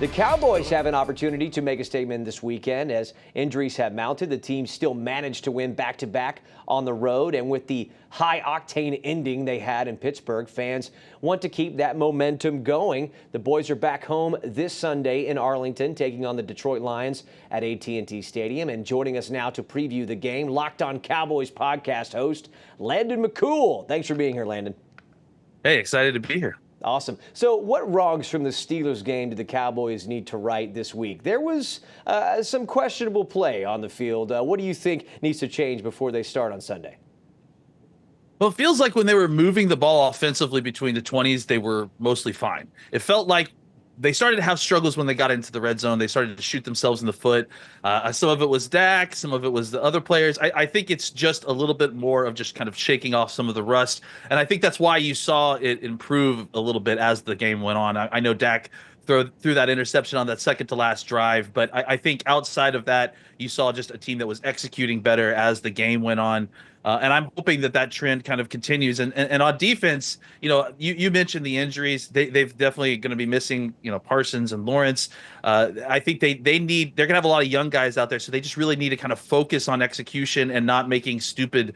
The Cowboys have an opportunity to make a statement this weekend as injuries have mounted. The team still managed to win back-to-back on the road, and with the high-octane ending they had in Pittsburgh, fans want to keep that momentum going. The boys are back home this Sunday in Arlington, taking on the Detroit Lions at AT&T Stadium. And joining us now to preview the game, Locked On Cowboys podcast host Landon McCool. Thanks for being here, Landon. Hey, excited to be here. Awesome. So what wrongs from the Steelers game do the Cowboys need to right this week? There was some questionable play on the field. What do you think needs to change before they start on Sunday? Well, it feels like when they were moving the ball offensively between the 20s, they were mostly fine. It felt like they started to have struggles when they got into the red zone. They started to shoot themselves in the foot. Some of it was Dak. Some of it was the other players. I think it's just a little bit more of just kind of shaking off some of the rust. And I think that's why you saw it improve a little bit as the game went on. I know Dak threw that interception on that second to last drive, but I think outside of that, you saw just a team that was executing better as the game went on. And I'm hoping that trend kind of continues. And on defense, you mentioned the injuries. They've definitely going to be missing, Parsons and Lawrence. I think they're going to have a lot of young guys out there. So they just really need to kind of focus on execution and not making stupid,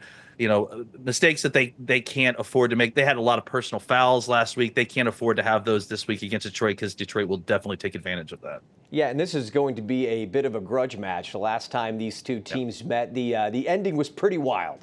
mistakes that they can't afford to make. They had a lot of personal fouls last week. They can't afford to have those this week against Detroit because Detroit will definitely take advantage of that. Yeah, and this is going to be a bit of a grudge match. The last time these two teams met, the ending was pretty wild.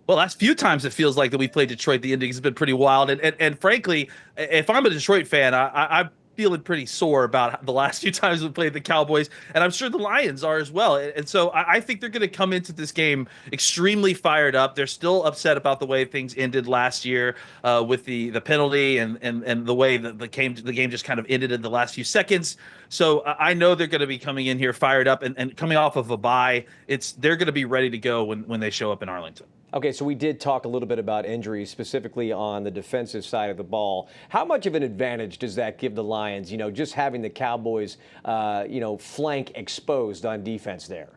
Well, last few times it feels like that we played Detroit, the endings have been pretty wild. And frankly, if I'm a Detroit fan, I'm feeling pretty sore about the last few times we played the Cowboys, and I'm sure the Lions are as well. And so I think they're going to come into this game extremely fired up. They're still upset about the way things ended last year with the penalty and the way that the game just kind of ended in the last few seconds. So I know they're going to be coming in here fired up and coming off of a bye. They're going to be ready to go when they show up in Arlington. Okay, so we did talk a little bit about injuries, specifically on the defensive side of the ball. How much of an advantage does that give the Lions, just having the Cowboys, flank exposed on defense there?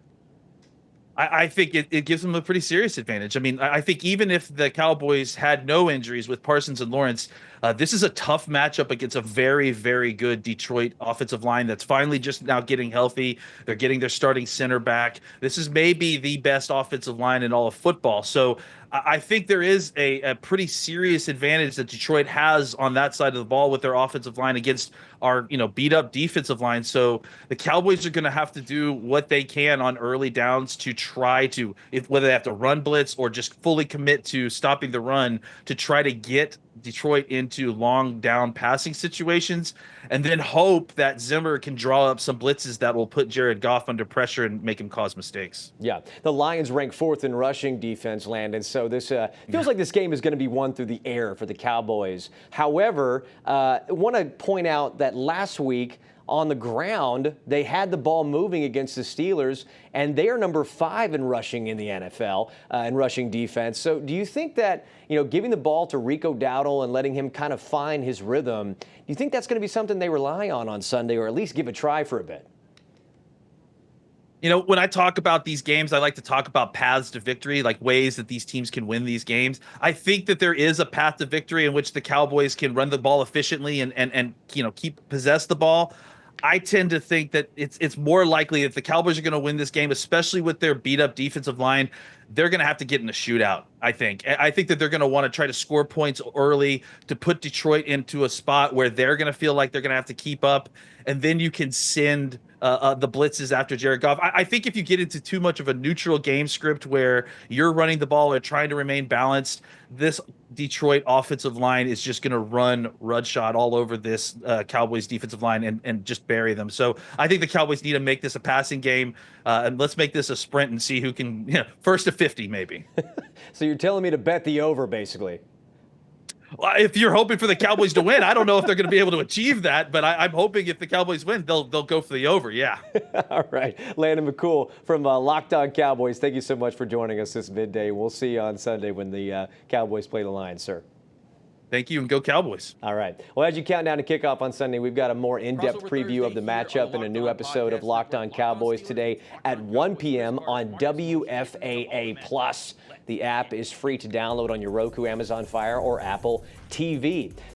I think it gives them a pretty serious advantage. I mean, I think even if the Cowboys had no injuries with Parsons and Lawrence, this is a tough matchup against a very, very good Detroit offensive line that's finally just now getting healthy. They're getting their starting center back. This is maybe the best offensive line in all of football. So I think there is a pretty serious advantage that Detroit has on that side of the ball with their offensive line against our, beat up defensive line. So the Cowboys are going to have to do what they can on early downs to try to, whether they have to run blitz or just fully commit to stopping the run, to try to get Detroit into long down passing situations, and then hope that Zimmer can draw up some blitzes that will put Jared Goff under pressure and make him cause mistakes. Yeah, the Lions rank 4th in rushing defense, Landon. So this feels like this game is going to be won through the air for the Cowboys. However, I want to point out that last week on the ground, they had the ball moving against the Steelers, and they are number 5 in rushing in the NFL, in rushing defense. So do you think that, giving the ball to Rico Dowdle and letting him kind of find his rhythm, do you think that's going to be something they rely on Sunday, or at least give a try for a bit? When I talk about these games, I like to talk about paths to victory, like ways that these teams can win these games. I think that there is a path to victory in which the Cowboys can run the ball efficiently and possess the ball. I tend to think that it's more likely if the Cowboys are going to win this game, especially with their beat up defensive line, they're going to have to get in a shootout. I think that they're going to want to try to score points early to put Detroit into a spot where they're going to feel like they're going to have to keep up, and then you can send the blitzes after Jared Goff. I think if you get into too much of a neutral game script where you're running the ball or trying to remain balanced, this Detroit offensive line is just going to run shot all over this Cowboys defensive line and just bury them. So I think the Cowboys need to make this a passing game, and let's make this a sprint and see who can, first to 50 maybe. So you're telling me to bet the over, basically? Well, if you're hoping for the Cowboys to win, I don't know if they're going to be able to achieve that, but I'm hoping if the Cowboys win, they'll go for the over, yeah. All right. Landon McCool from Locked On Cowboys, thank you so much for joining us this midday. We'll see you on Sunday when the Cowboys play the Lions, sir. Thank you, and go Cowboys. All right. Well, as you count down to kickoff on Sunday, we've got a more in-depth preview of the matchup in a new episode of Locked On Cowboys today at 1 p.m. on WFAA+. The app is free to download on your Roku, Amazon Fire, or Apple TV.